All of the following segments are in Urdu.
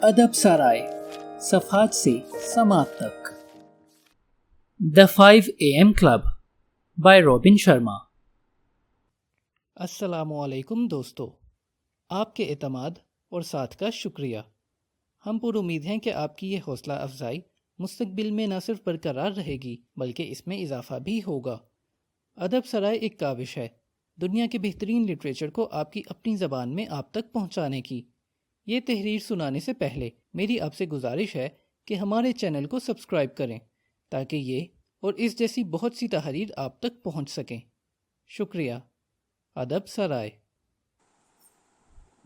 ادب سرائے صفحات سے سماعت تک. The 5 AM Club by Robin Sharma. السلام علیکم دوستو، آپ کے اعتماد اور ساتھ کا شکریہ. ہم پر امید ہیں کہ آپ کی یہ حوصلہ افزائی مستقبل میں نہ صرف برقرار رہے گی بلکہ اس میں اضافہ بھی ہوگا. ادب سرائے ایک کاوش ہے دنیا کے بہترین لٹریچر کو آپ کی اپنی زبان میں آپ تک پہنچانے کی. یہ تحریر سنانے سے پہلے میری آپ سے گزارش ہے کہ ہمارے چینل کو سبسکرائب کریں تاکہ یہ اور اس جیسی بہت سی تحریر آپ تک پہنچ سکیں. شکریہ. ادب سرائے.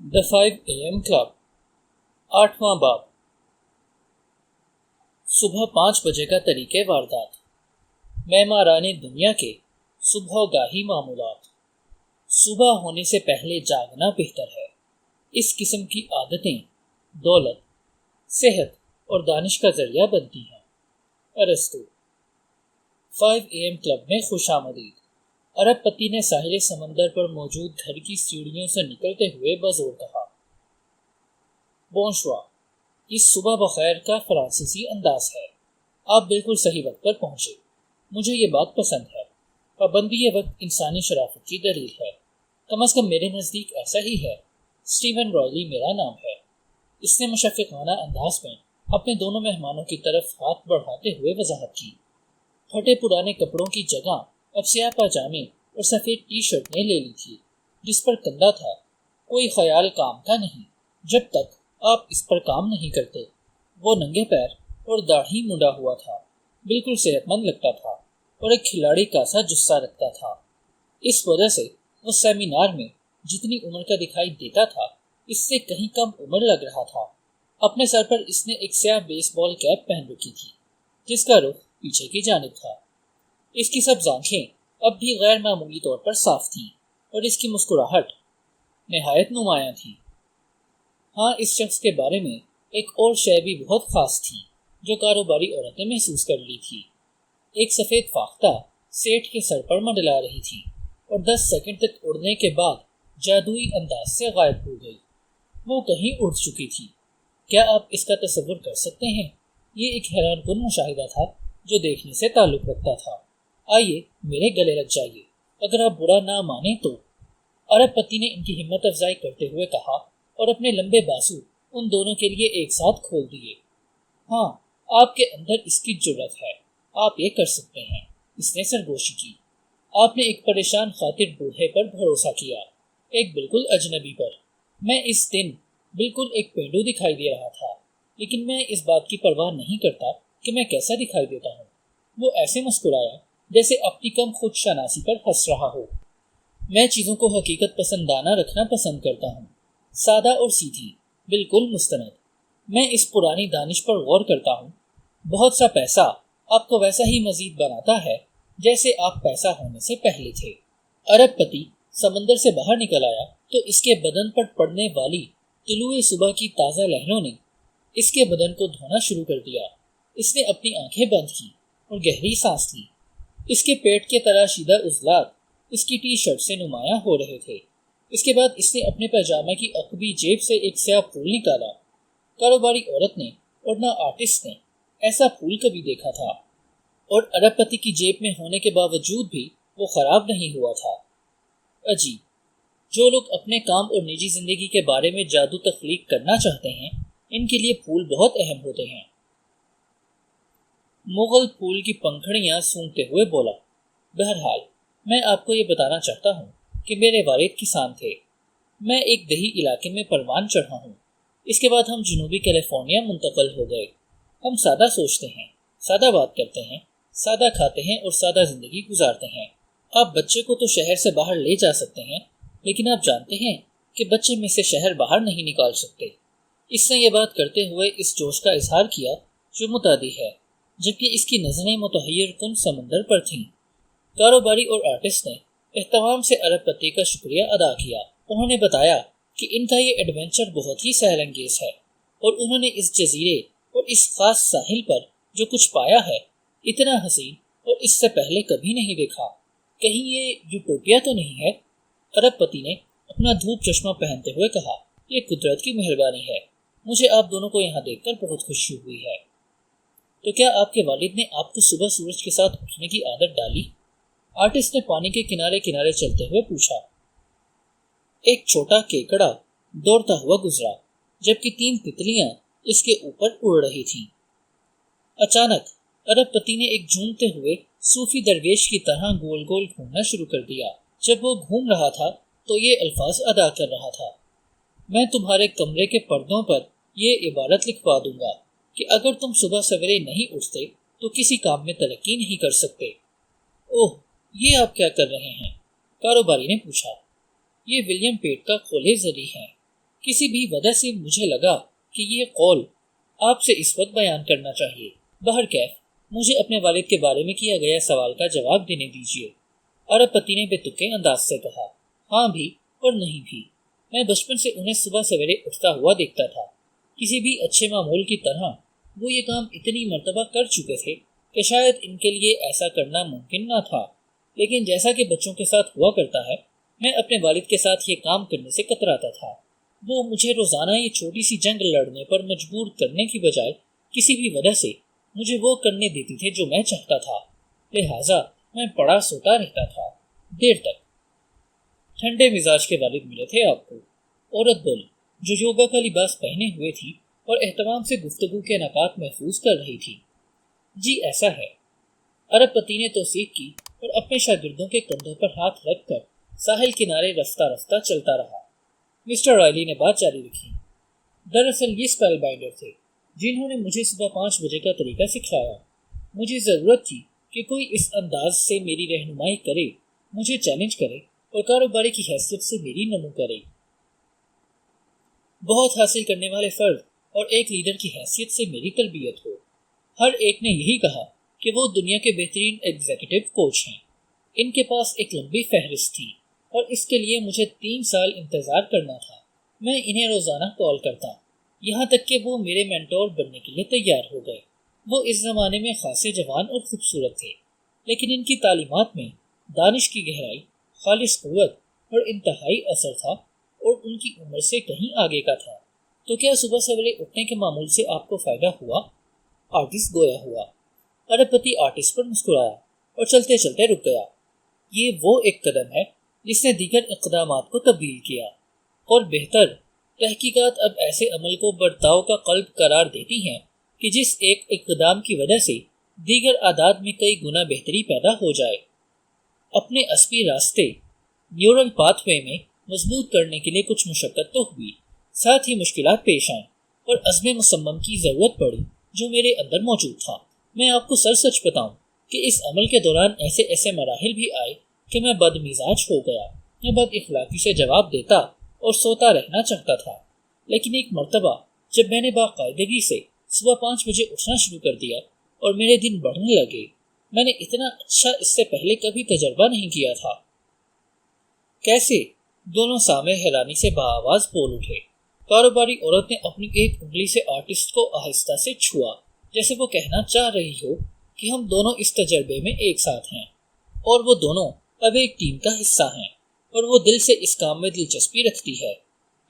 The 5 AM Club 8واں باب. صبح 5 بجے کا طریقے واردات. معماران دنیا کے صبح گاہی معمولات. صبح ہونے سے پہلے جاگنا بہتر ہے. اس قسم کی عادتیں دولت، صحت اور دانش کا ذریعہ بنتی ہیں. ارسطو. 5 AM کلب میں خوش آمدید. ارب پتی نے ساحل سمندر پر موجود گھر کی سیڑھیوں سے نکلتے ہوئے بزور کہا. بونشوا. اس صبح بخیر کا فرانسیسی انداز ہے. آپ بالکل صحیح وقت پر پہنچے. مجھے یہ بات پسند ہے. پابندی وقت انسانی شرافت کی دلیل ہے. کم از کم میرے نزدیک ایسا ہی ہے. اسٹیون رائلی میرا نام ہے. اس نے مشفقانہ انداز میں اپنے دونوں مہمانوں کی طرف ہاتھ بڑھاتے ہوئے وضاحت کی. پھٹے پرانے کپڑوں کی جگہ اب سیاہ پاجامے اور سفید ٹی شرٹ نے لے لی تھی جس پر کندھا تھا. کوئی خیال کام کا نہیں جب تک آپ اس پر کام نہیں کرتے. وہ ننگے پیر اور داڑھی منڈا ہوا تھا. بالکل صحت مند لگتا تھا اور ایک کھلاڑی کا سا جسہ رکھتا تھا. اس وجہ سے وہ سیمینار میں جتنی عمر کا دکھائی دیتا تھا اس سے کہیں کم عمر لگ رہا تھا. اپنے سر پر اس نے ایک سیاہ بیس بال کیپ پہن رکھی تھی جس کا رخ پیچھے کی جانب تھا. اس کی سب آنکھیں اب بھی غیر معمولی طور پر صاف تھیں اور اس کی مسکراہٹ نہایت نمایاں تھی. ہاں، اس شخص کے بارے میں ایک اور شے بھی بہت خاص تھی جو کاروباری عورتیں محسوس کر لی تھی. ایک سفید فاختہ سیٹھ کے سر پر منڈلا رہی تھی اور 10 سیکنڈ تک اڑنے کے بعد جادوئی انداز سے غائب ہو گئی. وہ کہیں اڑ چکی تھی. کیا آپ اس کا تصور کر سکتے ہیں؟ یہ ایک حیران کن مشاہدہ تھا جو دیکھنے سے تعلق رکھتا تھا. آئیے میرے گلے لگ جائیے اگر آپ برا نہ مانیں تو. ارب پتی نے ان کی ہمت افزائی کرتے ہوئے کہا اور اپنے لمبے بازو ان دونوں کے لیے ایک ساتھ کھول دیے. ہاں، آپ کے اندر اس کی جرت ہے. آپ یہ کر سکتے ہیں. اس نے سرگوشی کی. آپ نے ایک پریشان خاطر بوڑھے پر بھروسہ کیا، ایک بالکل اجنبی پر. میں اس دن بالکل ایک پینڈو دکھائی دے رہا تھا لیکن میں اس بات کی پرواہ نہیں کرتا کہ میں کیسا دکھائی دیتا ہوں. وہ ایسے مسکرایا جیسے اپنی کم خود شناسی پر ہنس رہا ہو. میں چیزوں کو حقیقت پسندانہ رکھنا پسند کرتا ہوں، سادہ اور سیدھی، بالکل مستند. میں اس پرانی دانش پر غور کرتا ہوں. بہت سا پیسہ آپ کو ویسا ہی مزید بناتا ہے جیسے آپ پیسہ ہونے سے پہلے تھے. ارب پتی سمندر سے باہر نکل آیا تو اس کے بدن پر پڑنے والی طلوع صبح کی تازہ لہروں نے اس کے بدن کو دھونا شروع کر دیا. اس نے اپنی آنکھیں بند کی اور گہری سانس لی. اس کے پیٹ کے تراشیدہ عضلات اس کی ٹی شرٹ سے نمایاں ہو رہے تھے. اس کے بعد اس نے اپنے پیجامے کی عقبی جیب سے ایک سیاہ پھول نکالا. کاروباری عورت نے اور نہ آرٹسٹ نے ایسا پھول کبھی دیکھا تھا اور ارب پتی کی جیب میں ہونے کے باوجود بھی وہ خراب نہیں ہوا تھا. عجیب. جو لوگ اپنے کام اور نجی زندگی کے بارے میں جادو تخلیق کرنا چاہتے ہیں ان کے لیے پھول بہت اہم ہوتے ہیں. مغل پھول کی پنکھڑیاں سونگتے ہوئے بولا. بہرحال میں آپ کو یہ بتانا چاہتا ہوں کہ میرے والد کسان تھے. میں ایک دیہی علاقے میں پروان چڑھا ہوں. اس کے بعد ہم جنوبی کیلیفورنیا منتقل ہو گئے. ہم سادہ سوچتے ہیں، سادہ بات کرتے ہیں، سادہ کھاتے ہیں اور سادہ زندگی گزارتے ہیں. آپ بچے کو تو شہر سے باہر لے جا سکتے ہیں لیکن آپ جانتے ہیں کہ بچے میں سے شہر باہر نہیں نکال سکتے. اس نے یہ بات کرتے ہوئے اس جوش کا اظہار کیا جو متعدی ہے جبکہ اس کی نظریں متحیر کن سمندر پر تھیں. کاروباری اور آرٹسٹ نے اہتمام سے ارب پتی کا شکریہ ادا کیا. انہوں نے بتایا کہ ان کا یہ ایڈونچر بہت ہی سہل انگیز ہے اور انہوں نے اس جزیرے اور اس خاص ساحل پر جو کچھ پایا ہے اتنا حسین اور اس سے پہلے کبھی نہیں دیکھا. کہیں یہ یوٹوپیا تو نہیں ہے؟ ارب پتی نے اپنا دھوپ چشمہ پہنتے ہوئے کہا. یہ قدرت کی مہربانی ہے. مجھے آپ دونوں کو یہاں دیکھ کر بہت خوشی ہوئی ہے۔ تو کیا آپ کے والد نے آپ کو صبح سورج کے ساتھ اٹھنے کی عادت ڈالی؟ آرٹسٹ نے پانی کے کنارے کنارے چلتے ہوئے پوچھا۔ ایک چھوٹا کیکڑا دوڑتا ہوا گزرا، جبکہ 3 تتلیاں اس کے اوپر اڑ رہی تھیں۔ اچانک ارب پتی نے ایک جھومتے ہوئے صوفی درویش کی طرح گول گول گھومنا شروع کر دیا۔ جب وہ گھوم رہا تھا تو یہ الفاظ ادا کر رہا تھا: میں تمہارے کمرے کے پردوں پر یہ عبارت لکھوا دوں گا کہ اگر تم صبح سویرے نہیں اٹھتے تو کسی کام میں ترقی نہیں کر سکتے۔ اوہ، یہ آپ کیا کر رہے ہیں؟ کاروباری نے پوچھا۔ یہ ولیم پیٹ کا قول زری ہے۔ کسی بھی وجہ سے مجھے لگا کہ یہ قول آپ سے اس وقت بیان کرنا چاہیے۔ بہرکیف مجھے اپنے والد کے بارے میں کیا گیا سوال کا جواب دینے دیجیے۔ ارب پتی نے بے تکے انداز سے کہا۔ ہاں بھی اور نہیں بھی۔ میں بچپن سے انہیں صبح سویرے اٹھتا ہوا دیکھتا تھا۔ کسی بھی اچھے معمول کی طرح وہ یہ کام اتنی مرتبہ کر چکے تھے کہ شاید ان کے لیے ایسا کرنا ممکن نہ تھا، لیکن جیسا کہ بچوں کے ساتھ ہوا کرتا ہے، میں اپنے والد کے ساتھ یہ کام کرنے سے کتراتا تھا۔ وہ مجھے روزانہ یہ چھوٹی سی جنگ لڑنے پر مجبور کرنے کی بجائے کسی بھی وجہ سے مجھے وہ کرنے دیتی تھے جو میں چاہتا تھا، لہٰذا میں پڑا سوتا رہتا تھا دیر تک۔ ٹھنڈے مزاج کے والد ملے تھے آپ کو، عورت بولی، جو یوگا کا لباس پہنے ہوئے تھی اور اہتمام سے گفتگو کے نکات محفوظ کر رہی تھی۔ جی ایسا ہے، ارب پتی نے توثیق کی اور اپنے شاگردوں کے کندھوں پر ہاتھ رکھ کر ساحل کنارے رفتہ رفتہ چلتا رہا۔ مسٹر رائلی نے بات جاری رکھی۔ دراصل یہ اسپیل بائنڈر تھے جنہوں نے مجھے صبح 5 بجے کا طریقہ سکھایا۔ مجھے ضرورت تھی کہ کوئی اس انداز سے میری رہنمائی کرے، مجھے چیلنج کرے اور کاروباری کی حیثیت سے میری نمو کرے۔ بہت حاصل کرنے والے فرد اور ایک لیڈر کی حیثیت سے میری تربیت ہو۔ ہر ایک نے یہی کہا کہ وہ دنیا کے بہترین ایگزیکٹو کوچ ہیں۔ ان کے پاس ایک لمبی فہرست تھی اور اس کے لیے مجھے 3 سال انتظار کرنا تھا۔ میں انہیں روزانہ کال کرتا، یہاں تک کہ وہ میرے مینٹور بننے کے لیے تیار ہو گئے۔ وہ اس زمانے میں خاصے جوان اور خوبصورت تھے، لیکن ان کی تعلیمات میں دانش کی گہرائی، خالص قوت اور انتہائی اثر تھا، اور ان کی عمر سے کہیں آگے کا تھا۔ تو کیا صبح سویرے اٹھنے کے معمول سے آپ کو فائدہ ہوا؟ آرٹسٹ گویا ہوا۔ ارب پتی آرٹسٹ پر مسکرایا اور چلتے چلتے رک گیا۔ یہ وہ ایک قدم ہے جس نے دیگر اقدامات کو تبدیل کیا، اور بہتر تحقیقات اب ایسے عمل کو برتاؤ کا قلب قرار دیتی ہیں کہ جس ایک اقدام کی وجہ سے دیگر عادات میں کئی گنا بہتری پیدا ہو جائے۔ اپنے اسبی راستے نیورل پاتھ وے میں مضبوط کرنے کے لیے کچھ مشقت تو ہوئی، ساتھ ہی مشکلات پیش آئیں اور عزم مصمم کی ضرورت پڑی جو میرے اندر موجود تھا۔ میں آپ کو سچ بتاؤں کہ اس عمل کے دوران ایسے مراحل بھی آئے کہ میں بد مزاج ہو گیا، میں بد اخلاقی سے جواب دیتا اور سوتا رہنا چاہتا تھا۔ لیکن ایک مرتبہ جب میں نے باقاعدگی سے صبح 5 بجے اٹھنا شروع کر دیا اور میرے دن بڑھنے لگے، میں نے اتنا اچھا اس سے پہلے کبھی تجربہ نہیں کیا تھا۔ کیسے؟ دونوں سامع حیرانی سے بآواز بول اٹھے۔ کاروباری عورت نے اپنی ایک انگلی سے آرٹسٹ کو آہستہ سے چھوا، جیسے وہ کہنا چاہ رہی ہو کہ ہم دونوں اس تجربے میں ایک ساتھ ہیں، اور وہ دونوں اب ایک ٹیم کا حصہ ہیں، اور وہ دل سے اس کام میں دلچسپی رکھتی ہے۔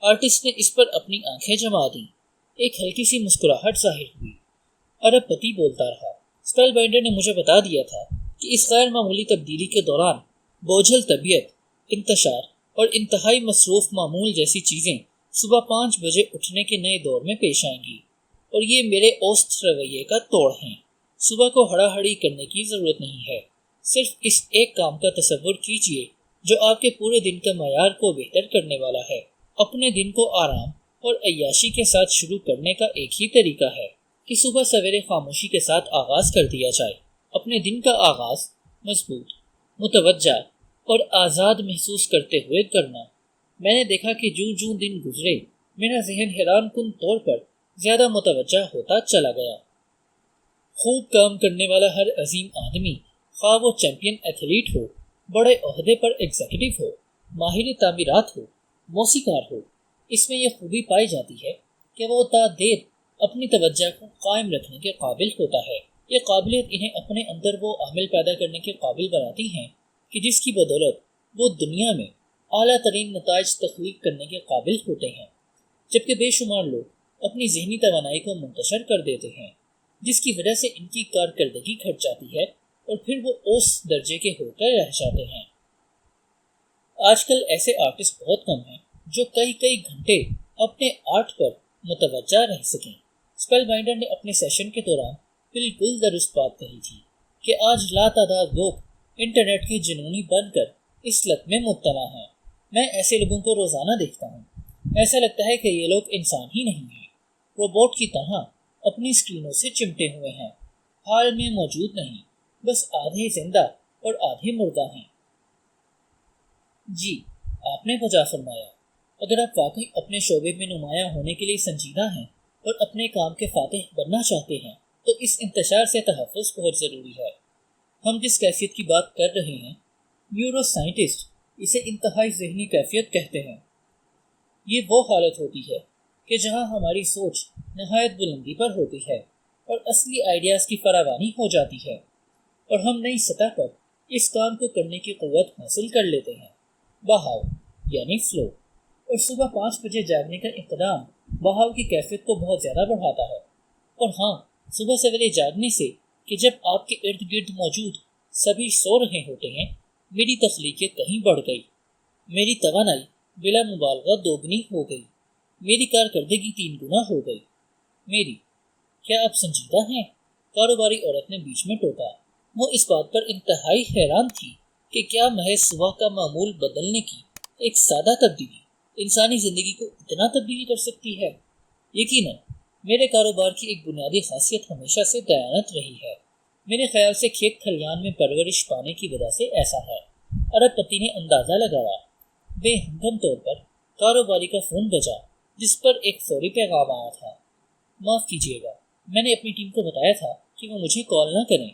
آرٹسٹ نے اس پر اپنی آنکھیں جما دیں۔ ایک ہلکی سی مسکراہٹ ظاہر ہوئی۔ ارب پتی بولتا رہا۔ اسپیل بائنڈر نے مجھے بتا دیا تھا کہ اس غیر معمولی تبدیلی کے دوران بوجھل طبیعت، انتشار اور انتہائی مصروف معمول جیسی چیزیں صبح 5 بجے اٹھنے کے نئے دور میں پیش آئیں گی، اور یہ میرے اوسط رویے کا توڑ ہیں۔ صبح کو ہڑا ہڑی کرنے کی ضرورت نہیں ہے، صرف اس ایک کام کا تصور کیجئے جو آپ کے پورے دن کا معیار کو بہتر کرنے والا ہے۔ اپنے دن کو آرام اور عیاشی کے ساتھ شروع کرنے کا ایک ہی طریقہ ہے کہ صبح سویرے خاموشی کے ساتھ آغاز کر دیا جائے۔ اپنے دن کا آغاز مضبوط، متوجہ اور آزاد محسوس کرتے ہوئے کرنا۔ میں نے دیکھا کہ جوں دن گزرے، میرا ذہن حیران کن طور پر زیادہ متوجہ ہوتا چلا گیا۔ خوب کام کرنے والا ہر عظیم آدمی، خواہ وہ چیمپئن ایتھلیٹ ہو، بڑے عہدے پر ایگزیکٹو ہو، ماہر تعمیرات ہو، موسیقار ہو، اس میں یہ خوبی پائی جاتی ہے کہ وہ تا دیر اپنی توجہ کو قائم رکھنے کے قابل ہوتا ہے۔ یہ قابلیت انہیں اپنے اندر وہ عامل پیدا کرنے کے قابل بناتی ہیں کہ جس کی بدولت وہ دنیا میں اعلیٰ ترین نتائج تخلیق کرنے کے قابل ہوتے ہیں، جبکہ بے شمار لوگ اپنی ذہنی توانائی کو منتشر کر دیتے ہیں، جس کی وجہ سے ان کی کارکردگی گھٹ جاتی ہے اور پھر وہ اس درجے کے ہو کر رہ جاتے ہیں۔ آج کل ایسے آرٹسٹ بہت کم ہیں جو کئی گھنٹے اپنے آرٹ پر متوجہ رہ سکیں۔ اسپیل بائنڈر نے اپنے سیشن کے دوران بالکل درست بات کہی تھی کہ آج لاتعداد لوگ انٹرنیٹ کے جنونی بن کر اس لت میں مبتلا ہیں۔ میں ایسے لوگوں کو روزانہ دیکھتا ہوں، ایسا لگتا ہے کہ یہ لوگ انسان ہی نہیں ہیں، روبوٹ کی طرح اپنی اسکرینوں سے چمٹے ہوئے ہیں، حال میں موجود نہیں، بس آدھے زندہ اور آدھے مردہ ہیں۔ جی، آپ نے بجا فرمایا۔ اگر آپ واقعی اپنے شعبے میں نمایاں ہونے کے لیے سنجیدہ ہیں اور اپنے کام کے فاتح بننا چاہتے ہیں تو اس انتشار سے تحفظ بہت ضروری ہے۔ ہم جس کیفیت کی بات کر رہے ہیں، نیورو سائنٹسٹ اسے انتہائی ذہنی کیفیت کہتے ہیں۔ یہ وہ حالت ہوتی ہے کہ جہاں ہماری سوچ نہایت بلندی پر ہوتی ہے اور اصلی آئیڈیاز کی فراوانی ہو جاتی ہے، اور ہم نئی سطح پر اس کام کو کرنے کی قوت حاصل کر لیتے ہیں۔ بہاؤ یعنی فلو، اور صبح 5 بجے جاگنے کا اقدام بہاؤ کی کیفیت کو بہت زیادہ بڑھاتا ہے۔ اور ہاں، صبح سویرے جاگنے سے کہ جب آپ کے ارد گرد موجود سبھی سو رہے ہوتے ہیں، میری تخلیقیت کہیں بڑھ گئی، میری توانائی بلا مبالغہ دوگنی ہو گئی، میری کارکردگی 3 گنا ہو گئی۔ میری، کیا آپ سنجیدہ ہیں؟ کاروباری عورت نے بیچ میں ٹوکا۔ وہ اس بات پر انتہائی حیران تھی کہ کیا محض صبح کا معمول بدلنے کی ایک سادہ تبدیلی انسانی زندگی کو اتنا تبدیل کر سکتی ہے۔ یقیناً میرے کاروبار کی ایک بنیادی خاصیت ہمیشہ سے دیانت رہی ہے۔ میرے خیال سے کھیت کھلیان میں پرورش پانے کی وجہ سے ایسا ہے۔ ارب پتی نے اندازہ لگایا۔ بے ہنگم طور پر کاروباری کا فون بجا، جس پر ایک فوری پیغام آیا تھا۔ معاف کیجیے گا، میں نے اپنی ٹیم کو بتایا تھا کہ وہ مجھے کال نہ کریں۔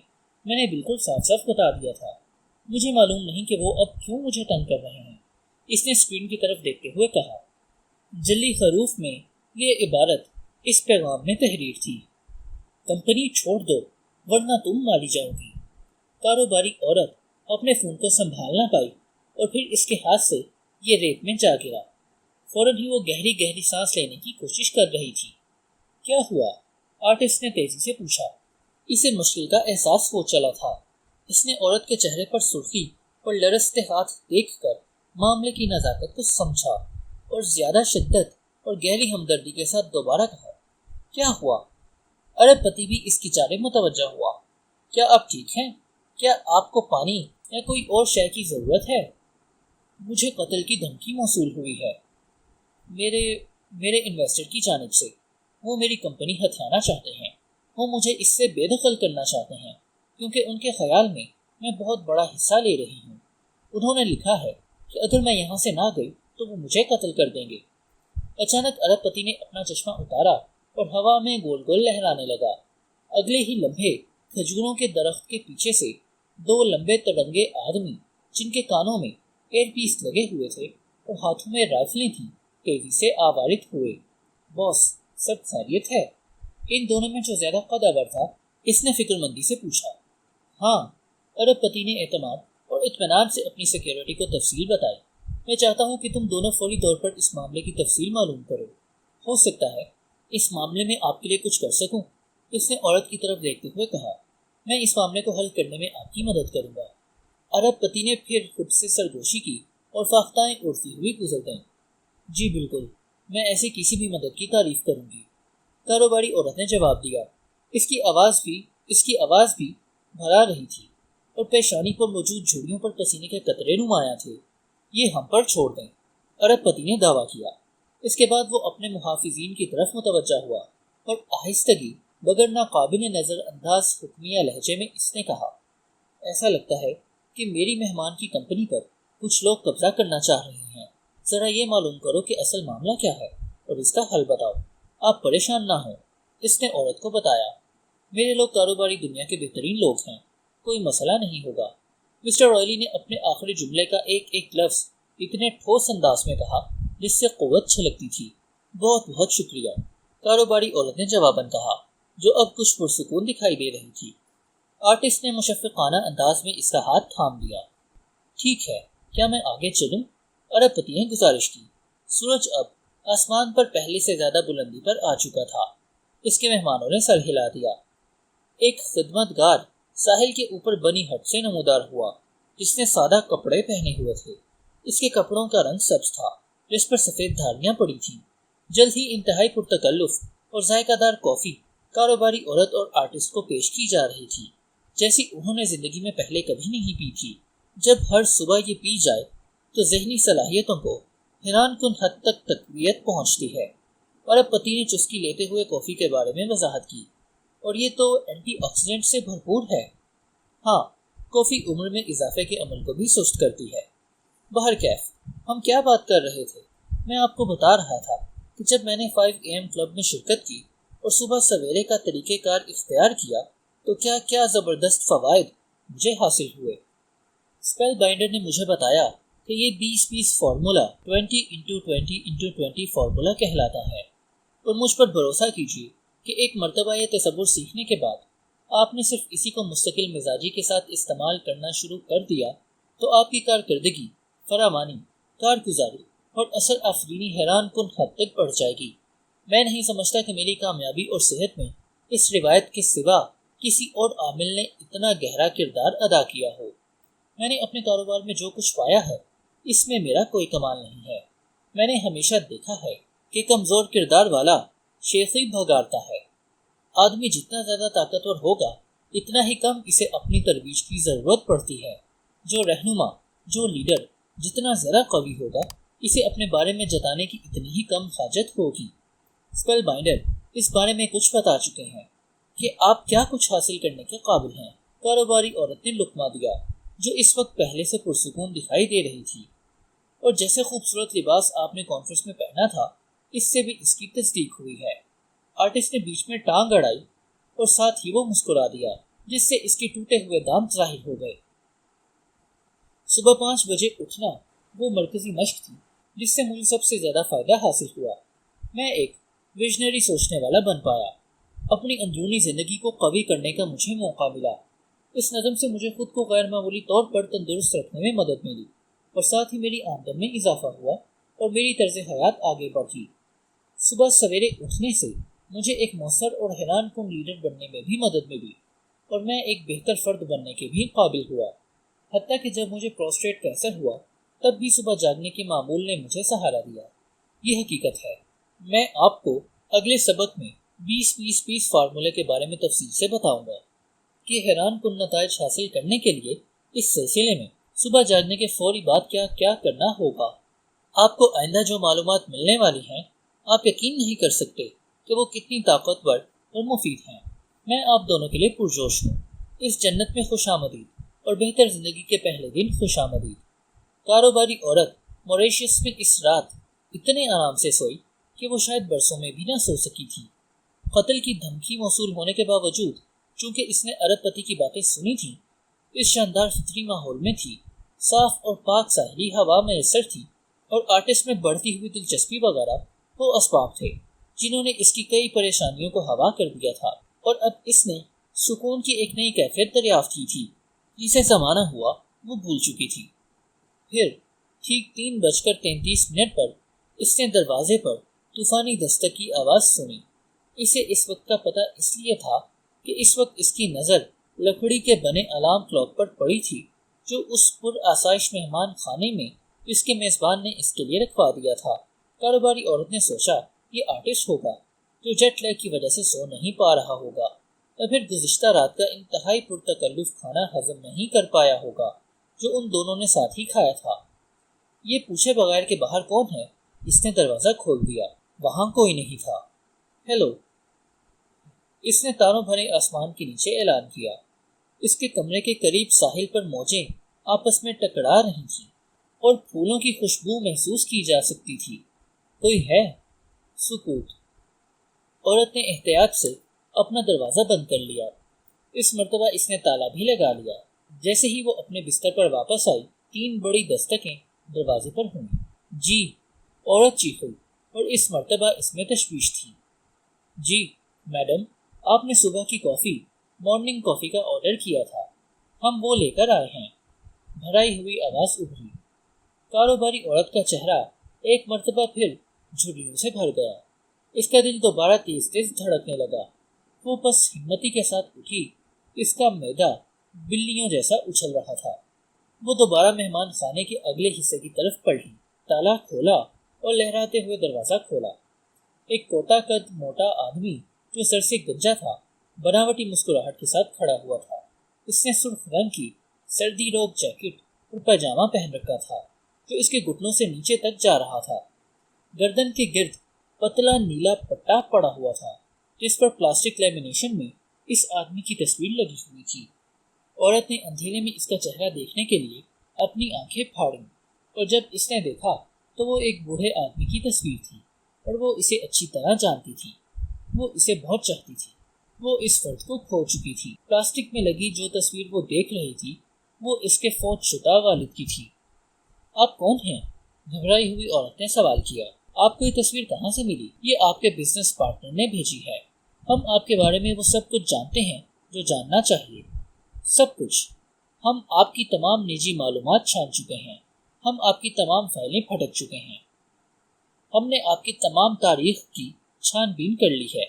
میں نے بالکل صاف صاف بتا دیا تھا۔ مجھے معلوم نہیں کہ وہ اب کیوں مجھے تنگ کر رہے ہیں۔ اس نے اسکرین کی طرف دیکھتے ہوئے کہا۔ جلی حروف میں یہ عبارت اس پیغام میں تحریر تھی: کمپنی چھوڑ دو ورنہ تم ماری جاؤ گی۔ کاروباری عورت اپنے فون کو سنبھال نہ پائی اور پھر اس کے ہاتھ سے یہ ریت میں جا گرا۔ فوراً ہی وہ گہری سانس لینے کی کوشش کر رہی تھی۔ کیا ہوا؟ آرٹسٹ نے تیزی سے پوچھا۔ اسے مشکل کا احساس ہو چلا تھا۔ اس نے عورت کے چہرے پر سرخی اور لرزتے ہاتھ دیکھ کر معاملے کی نزاکت کو سمجھا اور زیادہ شدت اور گہری ہمدردی کے ساتھ دوبارہ کہا، کیا ہوا؟ ارب پتی بھی اس کی جانب متوجہ ہوا۔ کیا آپ ٹھیک ہیں؟ کیا آپ کو پانی یا کوئی اور شے کی ضرورت ہے؟ مجھے قتل کی دھمکی موصول ہوئی ہے میرے انویسٹر کی جانب سے۔ وہ میری کمپنی ہتھیانا چاہتے ہیں۔ وہ مجھے اس سے بے دخل کرنا چاہتے ہیں کیونکہ ان کے خیال میں بہت بڑا حصہ لے رہی ہوں۔ انہوں نے لکھا ہے کہ اگر میں یہاں سے نہ گئی تو وہ مجھے قتل کر دیں گے۔ اچانک ارب پتی نے اپنا چشمہ اتارا اور ہوا میں گول گول لہرانے لگا۔ اگلے ہی لمحے کھجوروں کے درخت کے پیچھے سے 2 لمبے تڑنگے آدمی، جن کے کانوں میں ایئر پیس لگے ہوئے تھے اور ہاتھوں میں رائفلیں تھیں، تیزی سے آوارد ہوئے۔ باس، سب خیریت ہے؟ ان دونوں میں جو زیادہ قدور تھا، اس نے فکر مندی سے پوچھا۔ ہاں، ارب پتی نے اعتماد اور اطمینان سے اپنی سیکیورٹی کو تفصیل بتائی۔ میں چاہتا ہوں کہ تم دونوں فوری طور پر اس معاملے کی تفصیل معلوم کرو۔ ہو سکتا ہے اس معاملے میں آپ کے لیے کچھ کر سکوں، اس نے عورت کی طرف دیکھتے ہوئے کہا۔ میں اس معاملے کو حل کرنے میں آپ کی مدد کروں گا۔ ارب پتی نے پھر خود سے سرگوشی کی اور فاختائیں اڑتی ہوئی گزر گئیں۔ جی بالکل، میں ایسی کسی بھی مدد کی تعریف کروں گی، کاروباری عورت نے جواب دیا۔ اس کی آواز بھی بھرا رہی تھی اور پیشانی پر موجود جھڑیوں پر پسینے کے قطرے نمایاں تھے۔ یہ ہم پر چھوڑ دیں، ارب پتی نے دعویٰ کیا۔ اس کے بعد وہ اپنے محافظین کی طرف متوجہ ہوا اور آہستگی بغیر ناقابل نظر انداز حکمیہ لہجے میں اس نے کہا، ایسا لگتا ہے کہ میری مہمان کی کمپنی پر کچھ لوگ قبضہ کرنا چاہ رہے ہیں۔ ذرا یہ معلوم کرو کہ اصل معاملہ کیا ہے اور اس کا حل بتاؤ۔ آپ پریشان نہ ہوں، اس نے عورت کو بتایا۔ میرے لوگ کاروباری دنیا کے بہترین لوگ ہیں، کوئی مسئلہ نہیں ہوگا۔ مسٹر رائلی نے اپنے آخری جملے کا ایک لفظ اتنے ٹھوس انداز میں کہا جس سے قوت چھلکتی تھی۔ بہت بہت شکریہ، کاروباری عورت نے جواباً کہا، جو اب کچھ پرسکون دکھائی دے رہی تھی۔ آرٹسٹ نے مشفقانہ انداز میں اس کا ہاتھ تھام لیا۔ ٹھیک ہے، کیا میں آگے چلوں؟ ارب پتی نے گزارش کی۔ سورج اب آسمان پر پہلے سے زیادہ بلندی پر آ چکا تھا۔ اس کے مہمانوں نے سر ہلا دیا۔ ایک خدمت گار ساحل کے اوپر بنی ہٹ سے نمودار ہوا، جس نے سادہ کپڑے پہنے ہوئے تھے۔ اس کے کپڑوں کا رنگ سبز تھا، جس پر سفید دھاریاں پڑی تھیں۔ جلد ہی انتہائی پرتکلف اور ذائقہ دار کافی کاروباری عورت اور آرٹسٹ کو پیش کی جا رہی تھی، جیسی انہوں نے زندگی میں پہلے کبھی نہیں پی تھی۔ جب ہر صبح یہ پی جائے تو ذہنی صلاحیتوں کو حیران کن حد تک تقویت پہنچتی ہے۔ اور اب پتی نے چسکی لیتے ہوئے کافی کے بارے میں وضاحت کی، اور یہ تو اینٹی آکسیڈنٹ سے بھرپور ہے۔ ہاں، کافی عمر میں اضافے کے عمل کو بھی سست کرتی ہے۔ بہرکیف ہم کیا بات کر رہے تھے؟ میں آپ کو بتا رہا تھا کہ جب میں نے 5 AM کلب میں شرکت کی اور صبح سویرے کا طریقہ کار اختیار کیا تو کیا زبردست فوائد مجھے حاصل ہوئے۔ اسپیل بائنڈر نے مجھے بتایا کہ یہ 20-20 فارمولا 20x20x20 فارمولا کہلاتا ہے، اور مجھ پر بھروسہ کیجیے کہ ایک مرتبہ یہ تصور سیکھنے کے بعد آپ نے صرف اسی کو مستقل مزاجی کے ساتھ استعمال کرنا شروع کر دیا تو آپ کی کارکردگی، فرامانی، کارگزاری اور اثر آفرینی حیران کن حد تک بڑھ جائے گی۔ میں نہیں سمجھتا کہ میری کامیابی اور صحت میں اس روایت کے سوا کسی اور عامل نے اتنا گہرا کردار ادا کیا ہو۔ میں نے اپنے کاروبار میں جو کچھ پایا ہے اس میں میرا کوئی کمال نہیں ہے۔ میں نے ہمیشہ دیکھا ہے کہ کمزور کردار والا شیخی بھگارتا ہے۔ آدمی جتنا زیادہ طاقتور ہوگا اتنا ہی کم اسے اپنی ترویج کی ضرورت پڑتی ہے۔ جو رہنما، جو لیڈر جتنا ذرا قوی ہوگا اسے اپنے بارے میں جتانے کی اتنی ہی کم حاجت ہوگی۔ اسپیل بائنڈر اس بارے میں کچھ بتا چکے ہیں کہ آپ کیا کچھ حاصل کرنے کے قابل ہیں۔ کاروباری عورت نے لقمہ دیا جو اس وقت پہلے سے پرسکون دکھائی دے رہی تھی، اور جیسے خوبصورت لباس آپ نے کانفرنس میں پہنا تھا اس سے بھی اس کی تصدیق ہوئی ہے۔ آرٹسٹ نے بیچ میں ٹانگ اڑائی اور ساتھ ہی وہ مسکرا دیا، جس سے اس کے ٹوٹے ہوئے دانت ظاہر ہو گئے۔ صبح 5 بجے اٹھنا وہ مرکزی مشق تھی جس سے مجھے سب سے زیادہ فائدہ حاصل ہوا۔ میں ایک ویژنری سوچنے والا بن پایا۔ اپنی اندرونی زندگی کو قوی کرنے کا مجھے موقع ملا۔ اس نظم سے مجھے خود کو غیر معمولی طور پر تندرست رکھنے میں مدد ملی، اور ساتھ ہی میری آمدن میں اضافہ ہوا اور میری طرز حیات آگے بڑھی۔ صبح سویرے اٹھنے سے مجھے ایک مؤثر اور حیران کن لیڈر بننے میں بھی مدد ملی، اور میں ایک بہتر فرد بننے کے بھی قابل ہوا۔ حتیٰ کہ جب مجھے پروسٹیٹ کینسر ہوا تب بھی صبح جاگنے کے معمول نے مجھے سہارا دیا۔ یہ حقیقت ہے۔ میں آپ کو اگلے سبق میں 20-20-20 فارمولے کے بارے میں تفصیل سے بتاؤں گا کہ حیران کن نتائج حاصل کرنے کے لیے اس سلسلے میں صبح جاگنے کے فوری بعد کیا کرنا ہوگا۔ آپ کو آئندہ جو معلومات ملنے والی ہیں آپ یقین نہیں کر سکتے کہ وہ کتنی طاقتور اور مفید ہیں۔ میں آپ دونوں کے لیے پرجوش ہوں۔ اس جنت میں خوش آمدید اور بہتر زندگی کے پہلے دن خوش آمدید۔ کاروباری عورت موریشیس میں اس رات اتنے آرام سے سوئی کہ وہ شاید برسوں میں بھی نہ سو سکی تھی۔ قتل کی دھمکی موصول ہونے کے باوجود چونکہ اس نے ارب پتی کی باتیں سنی تھیں، اس شاندار فطری ماحول میں تھی، صاف اور پاک ساحلی ہوا میسر تھی، اور آرٹسٹ میں بڑھتی ہوئی دلچسپی وغیرہ وہ اسباب تھے جنہوں نے اس کی کئی پریشانیوں کو ہوا کر دیا تھا، اور اب اس نے سکون کی ایک نئی کیفیت دریافت کی تھی جسے زمانہ ہوا وہ بھول چکی تھی۔ پھر ٹھیک 3:33 پر اس نے دروازے پر طوفانی دستک کی آواز سنی۔ اسے اس وقت کا پتہ اس لیے تھا کہ اس وقت اس کی نظر لکڑی کے بنے الارم کلاک پر پڑی تھی جو اس پر آسائش مہمان خانے میں اس کے میزبان نے اس کے لیے رکھوا دیا تھا۔ کاروباری عورت نے سوچا یہ آرٹسٹ ہوگا جو جیٹ لیگ کی وجہ سے سو نہیں پا رہا ہوگا، یا پھر گزشتہ رات کا انتہائی پرتکلف کھانا ہضم نہیں کر پایا ہوگا جو ان دونوں نے ساتھ ہی کھایا تھا۔ یہ پوچھے بغیر کہ باہر کون ہے اس نے دروازہ کھول دیا۔ وہاں کوئی نہیں تھا۔ ہیلو، اس نے تاروں بھرے آسمان کے نیچے اعلان کیا۔ اس کے کمرے کے قریب ساحل پر موجیں آپس میں ٹکرا رہی تھیں اور پھولوں کی خوشبو محسوس کی جا سکتی تھی۔ کوئی ہے؟ سکوت۔ عورت نے احتیاط سے اپنا دروازہ بند کر لیا۔ اس مرتبہ اس نے تالا بھی لگا لیا۔ جیسے ہی وہ اپنے بستر پر واپس آئی 3 بڑی دستکیں دروازے پر ہوئیں۔ جی، عورت چیخی، اور اس مرتبہ اس میں تشویش تھی۔ جی میڈم، آپ نے صبح کی کافی، مارننگ کافی کا آرڈر کیا تھا، ہم وہ لے کر آئے ہیں۔ بھرائی ہوئی آواز ابھری۔ کاروباری عورت کا چہرہ ایک مرتبہ پھر جھریوں سے بھر گیا۔ اس کا دل دوبارہ تیز تیز دھڑکنے لگا۔ وہ بس ہمتی کے ساتھ اٹھی، اس کا معدہ بلیوں جیسا اچھل رہا تھا۔ وہ دوبارہ مہمان خانے کے اگلے حصے کی طرف پلٹی، تالا کھولا اور لہراتے ہوئے دروازہ کھولا۔ ایک کوٹا قد موٹا آدمی جو سر سے گنجا تھا، بناوٹی مسکراہٹ کے ساتھ کھڑا ہوا تھا۔ اس نے سرخ رنگ کی سردی روب جیکٹ اور پائجامہ پہن رکھا تھا جو اس کے گھٹنوں سے نیچے تک جا رہا تھا۔ گردن کے گرد پتلا نیلا پٹا پڑا ہوا تھا جس پر پلاسٹک لیمینیشن میں اس آدمی کی تصویر لگی ہوئی تھی۔ عورت نے اندھیرے میں اس کا چہرہ دیکھنے کے لیے اپنی آنکھیں پھاڑیں، اور جب اس نے دیکھا تو وہ ایک بوڑھے آدمی کی تصویر تھی اور وہ اسے اچھی طرح جانتی تھی۔ وہ اسے بہت چاہتی تھی۔ وہ اس فرد کو کھو چکی تھی۔ پلاسٹک میں لگی جو تصویر وہ دیکھ رہی تھی وہ اس کے فوت شدہ والد کی تھی۔ آپ کون ہیں؟ گھبرائی ہوئی عورت نے سوال کیا۔ آپ کو یہ تصویر کہاں سے ملی؟ یہ آپ کے بزنس پارٹنر نے بھیجی ہے۔ ہم آپ کے بارے میں وہ سب کچھ جانتے ہیں جو جاننا چاہیے، سب کچھ۔ ہم آپ کی تمام نجی معلومات چھان چکے ہیں۔ ہم آپ کی تمام فائلیں پھٹک چکے ہیں۔ ہم نے آپ کی تمام تاریخ کی چھان بین کر لی ہے۔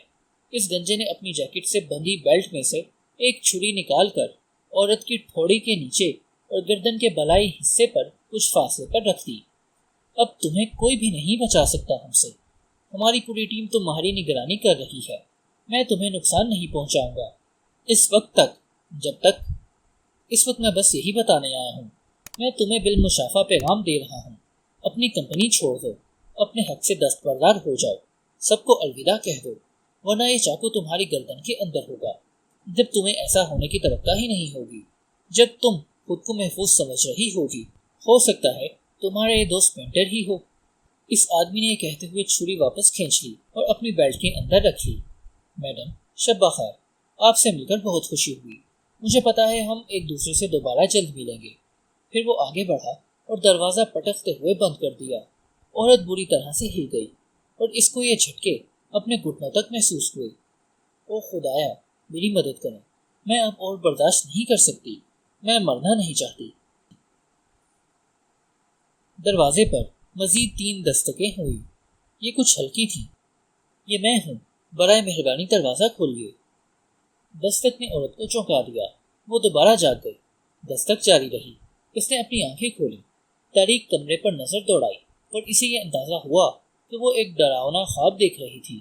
اس گنجے نے اپنی جیکٹ سے بندھی بیلٹ میں سے ایک چھری نکال کر عورت کی ٹھوڑی کے نیچے اور گردن کے بلائی حصے پر کچھ فاصلے پر رکھ دی۔ اب تمہیں کوئی بھی نہیں بچا سکتا ہم سے۔ ہماری پوری ٹیم تمہاری نگرانی کر رہی ہے۔ میں تمہیں نقصان نہیں پہنچاؤں گا اس وقت تک جب تک۔ اس وقت میں بس یہی بتانے آیا ہوں۔ میں تمہیں بالمشافہ پیغام دے رہا ہوں۔ اپنی کمپنی چھوڑ دو، اپنے حق سے دستبردار ہو جاؤ، سب کو الوداع کہہ دو، ورنہ یہ چاقو تمہاری گردن کے اندر ہوگا۔ جب تمہیں ایسا ہونے کی توقع ہی نہیں ہوگی، جب تم خود کو محفوظ سمجھ رہی ہوگی، ہو سکتا ہے تمہارا یہ دوست پینٹر ہی ہو۔ اس آدمی نے یہ کہتے ہوئے چھری واپس کھینچ لی اور اپنی بیلٹ کے اندر رکھ لی۔ میڈم، شب بخیر، آپ سے مل کر بہت خوشی ہوئی۔ مجھے پتا ہے ہم ایک دوسرے سے دوبارہ جلد ملیں گے۔ پھر وہ آگے بڑھا اور دروازہ پٹکتے ہوئے بند کر دیا۔ عورت بری طرح سے ہل گئی اور اس کو یہ جھٹکے اپنے گھٹنوں تک محسوس ہوئے۔ او خدایا، میری مدد کریں، میں اب اور برداشت نہیں کر سکتی، میں مرنا نہیں چاہتی۔ دروازے پر مزید 3 دستکیں ہوئی۔ یہ کچھ ہلکی تھی۔ یہ میں ہوں، برائے مہربانی دروازہ کھولیے۔ دستک نے عورت کو چونکا دیا۔ وہ دوبارہ جاگ گئی۔ دستک جاری رہی۔ اس نے اپنی آنکھیں کھولی، تاریک کمرے پر نظر دوڑائی اور اسے یہ اندازہ ہوا کہ وہ ایک ڈراؤنا خواب دیکھ رہی تھی۔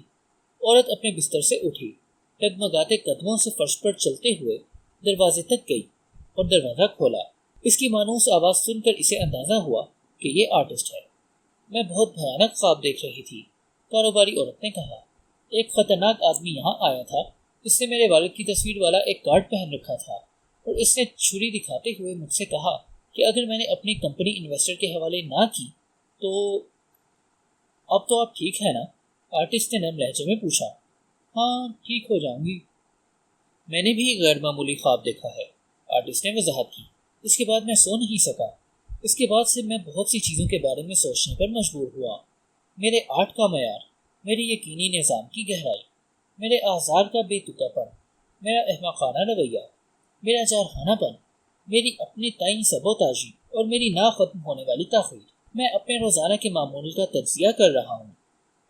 عورت اپنے بستر سے اٹھی، ڈگمگاتے قدموں سے فرش پر چلتے ہوئے دروازے تک گئی اور دروازہ کھولا۔ اس کی مانوس آواز سن کر اسے اندازہ ہوا کہ یہ آرٹسٹ ہے۔ میں بہت بھیانک خواب دیکھ رہی تھی، کاروباری عورت نے کہا۔ ایک خطرناک آدمی یہاں آیا تھا۔ اس نے میرے والد کی تصویر والا ایک کارڈ پہن رکھا تھا اور اس نے چھری دکھاتے ہوئے مجھ سے کہا کہ اگر میں نے اپنی کمپنی انویسٹر کے حوالے نہ کی تو… اب تو آپ ٹھیک ہے نا؟ آرٹسٹ نے نرم لہجے میں پوچھا۔ ہاں، ٹھیک ہو جاؤں گی۔ میں نے بھی ایک غیر معمولی خواب دیکھا ہے، آرٹسٹ نے وضاحت کی۔ اس کے بعد میں سو نہیں سکا۔ اس کے بعد سے میں بہت سی چیزوں کے بارے میں سوچنے پر مجبور ہوا۔ میرے آرٹ کا معیار، میرے یقینی نظام کی گہرائی، میرے آزار کا بے تکا پن، میرا احمقانہ رویہ، میرا جارحانہ پن، میری اپنے تئیں سبوتاژی اور میری نہ ختم ہونے والی تاخیر۔ میں اپنے روزانہ کے معمول کا تجزیہ کر رہا ہوں،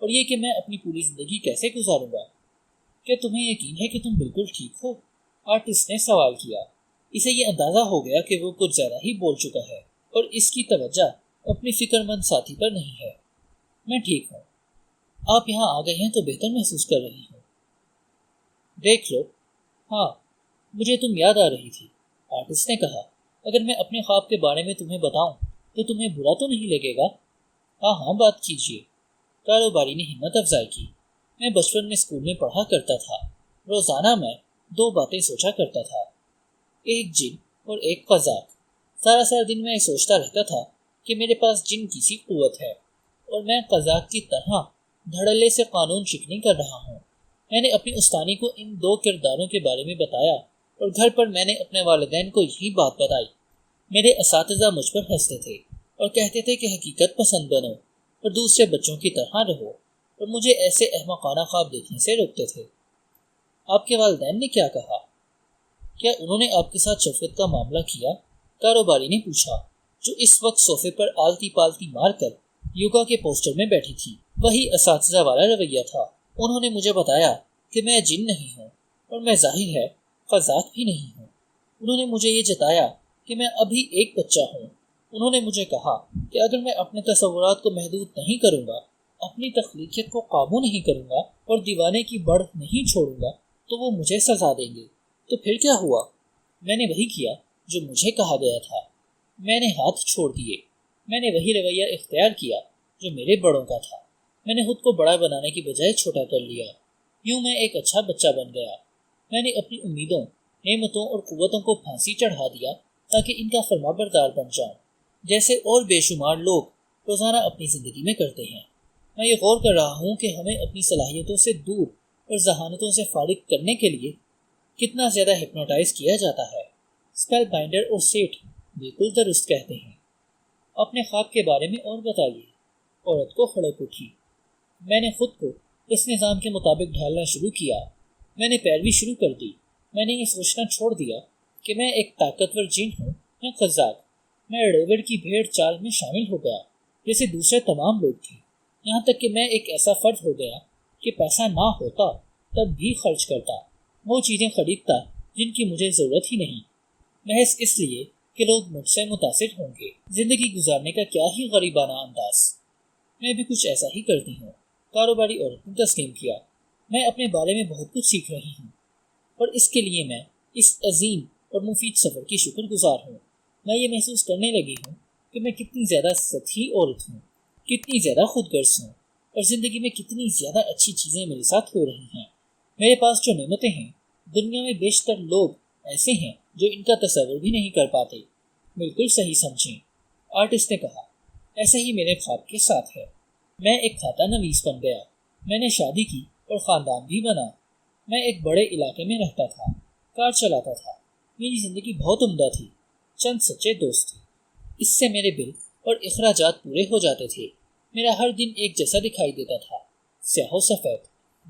اور یہ کہ میں اپنی پوری زندگی کیسے گزاروں گا۔ کیا تمہیں یقین ہے کہ تم بالکل ٹھیک ہو؟ آرٹسٹ نے سوال کیا۔ اسے یہ اندازہ ہو گیا کہ وہ کچھ زیادہ ہی بول چکا ہے اور اس کی توجہ اپنی فکر مند ساتھی پر نہیں ہے۔ میں ٹھیک ہوں۔ آپ یہاں آ گئے ہیں تو بہتر محسوس کر رہی ہوں۔ دیکھ لو، ہاں، مجھے تم یاد آ رہی تھی، آرٹسٹ نے کہا۔ اگر میں اپنے خواب کے بارے میں تمہیں بتاؤں تو تمہیں برا تو نہیں لگے گا؟ ہاں بات کیجیے، کاروباری نے ہمت افزائی کی۔ میں بچپن میں اسکول میں پڑھا کرتا تھا۔ روزانہ میں 2 باتیں سوچا کرتا تھا، ایک جن اور ایک قذاق۔ سارا دن میں سوچتا رہتا تھا کہ میرے پاس جن کی سی قوت ہے اور میں قذاق کی طرح دھڑلے سے قانون شکنی کر رہا ہوں۔ میں نے اپنی استانی کو ان 2 کرداروں کے بارے میں بتایا اور گھر پر میں نے اپنے والدین کو یہی بات بتائی۔ میرے اساتذہ مجھ پر ہنستے تھے اور کہتے تھے کہ حقیقت پسند بنو اور دوسرے بچوں کی طرح رہو، اور مجھے ایسے احمقانہ خواب دیکھنے سے روکتے تھے۔ آپ کے والدین نے کیا کہا؟ کیا انہوں نے آپ کے ساتھ شفقت کا معاملہ کیا؟ کاروباری نے پوچھا، جو اس وقت صوفے پر آلتی پالتی مار کر یوگا کے پوسٹر میں بیٹھی تھی۔ وہی اساتذہ والا رویہ تھا۔ انہوں نے مجھے بتایا کہ میں جن نہیں ہوں اور میں ظاہر ہے قزاق بھی نہیں ہوں۔ انہوں نے مجھے یہ جتایا کہ میں ابھی ایک بچہ ہوں۔ انہوں نے مجھے کہا کہ اگر میں اپنے تصورات کو محدود نہیں کروں گا، اپنی تخلیقیت کو قابو نہیں کروں گا اور دیوانے کی بڑھ نہیں چھوڑوں گا تو وہ مجھے سزا دیں گے۔ تو پھر کیا ہوا؟ میں نے وہی کیا جو مجھے کہا گیا تھا۔ میں نے ہاتھ چھوڑ دیے۔ میں نے وہی رویہ اختیار کیا جو میرے بڑوں کا تھا۔ میں نے خود کو بڑا بنانے کی بجائے چھوٹا کر لیا۔ یوں میں ایک اچھا بچہ بن گیا۔ میں نے اپنی امیدوں، نعمتوں اور قوتوں کو پھانسی چڑھا دیا تاکہ ان کا فرمانبردار بن جاؤں، جیسے اور بے شمار لوگ روزانہ اپنی زندگی میں کرتے ہیں۔ میں یہ غور کر رہا ہوں کہ ہمیں اپنی صلاحیتوں سے دور اور ذہانتوں سے فارغ کرنے کے لیے کتنا زیادہ ہپنوٹائز کیا جاتا ہے۔ اسپیل بائنڈر اور سیٹھ بالکل درست کہتے ہیں۔ اپنے خواب کے بارے میں اور بتائیے۔ عورت کو کھڑک اٹھی۔ میں نے خود کو اس نظام کے مطابق ڈھالنا شروع کیا۔ میں نے پیروی شروع کر دی۔ میں نے یہ سوچنا چھوڑ دیا کہ میں ایک طاقتور جن ہوں یا قزاق۔ میں ریوڑ کی بھیڑ چال میں شامل ہو گیا جیسے دوسرے تمام لوگ تھے، یہاں تک کہ میں ایک ایسا فرد ہو گیا کہ پیسہ نہ ہوتا تب بھی خرچ کرتا، وہ چیزیں خریدتا جن کی مجھے ضرورت ہی نہیں، محض اس لیے کہ لوگ مجھ سے متاثر ہوں گے۔ زندگی گزارنے کا کیا ہی غریبانہ انداز۔ میں بھی کچھ ایسا ہی کرتی ہوں، کاروباری عورت نے تسلیم کیا۔ میں اپنے بارے میں بہت کچھ سیکھ رہی ہوں اور اس کے لیے میں اس عظیم اور مفید سفر کی شکر گزار ہوں۔ میں یہ محسوس کرنے لگی ہوں کہ میں کتنی زیادہ سطحی عورت ہوں، کتنی زیادہ خود غرض ہوں اور زندگی میں کتنی زیادہ اچھی چیزیں میرے ساتھ ہو رہی ہیں۔ میرے پاس جو نعمتیں ہیں، دنیا میں بیشتر لوگ ایسے ہیں جو ان کا تصور بھی نہیں کر پاتے۔ بالکل صحیح سمجھیں، آرٹسٹ نے کہا۔ ایسے ہی میرے خواب کے ساتھ ہے۔ میں ایک کھاتا نویس بن گیا۔ میں نے شادی کی اور خاندان بھی بنا۔ میں ایک بڑے علاقے میں رہتا تھا، کار چلاتا تھا۔ میری زندگی بہت عمدہ تھی، چند سچے دوست تھے۔ اس سے میرے بل اور اخراجات پورے ہو جاتے تھے۔ میرا ہر دن ایک جیسا دکھائی دیتا تھا، سیاہ و سفید،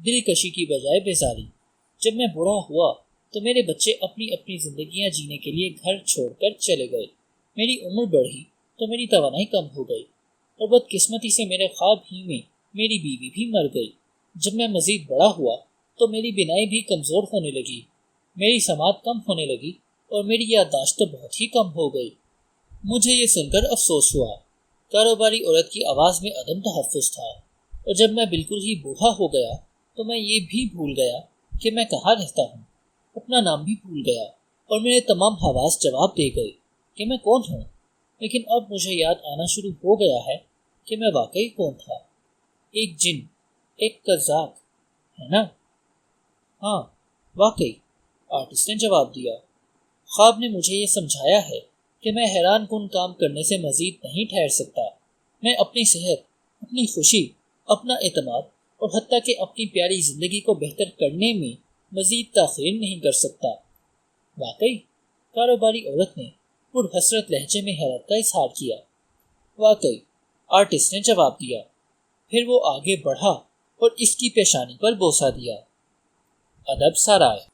دلکشی کی بجائے بیزاری۔ جب میں بوڑھا ہوا تو میرے بچے اپنی اپنی زندگیاں جینے کے لیے گھر چھوڑ کر چلے گئے۔ میری عمر بڑھی تو میری توانائی کم ہو گئی اور بدقسمتی سے میرے خواب ہی میں میری بیوی بھی مر گئی۔ جب میں مزید بڑا ہوا تو میری بینائی بھی کمزور ہونے لگی، میری سماعت کم ہونے لگی اور میری یادداشت تو بہت ہی کم ہو گئی۔ مجھے یہ سن کر افسوس ہوا۔ کاروباری عورت کی آواز میں عدم تحفظ تھا، اور جب میں بالکل ہی بوڑھا ہو گیا تو میں یہ بھی بھول گیا کہ میں کہاں رہتا ہوں، اپنا نام بھی بھول گیا، اور میرے تمام حواس جواب دے گئے کہ میں کون ہوں۔ لیکن اب مجھے یاد آنا شروع ہو گیا ہے کہ میں واقعی کون تھا۔ ایک جن، ایک قزاق، ہے نا؟ ہاں واقعی، آرٹسٹ نے جواب دیا۔ خواب نے مجھے یہ سمجھایا ہے کہ میں حیران کن کام کرنے سے مزید نہیں ٹھہر سکتا۔ میں اپنی صحت، اپنی خوشی، اپنا اعتماد اور حتیٰ کہ اپنی پیاری زندگی کو بہتر کرنے میں مزید تاخیر نہیں کر سکتا۔ واقعی؟ کاروباری عورت نے پرحسرت لہجے میں حیرت کا اظہار کیا۔ واقعی، آرٹسٹ نے جواب دیا۔ پھر وہ آگے بڑھا اور اس کی پیشانی پر بوسہ دیا۔ ادب سرائے۔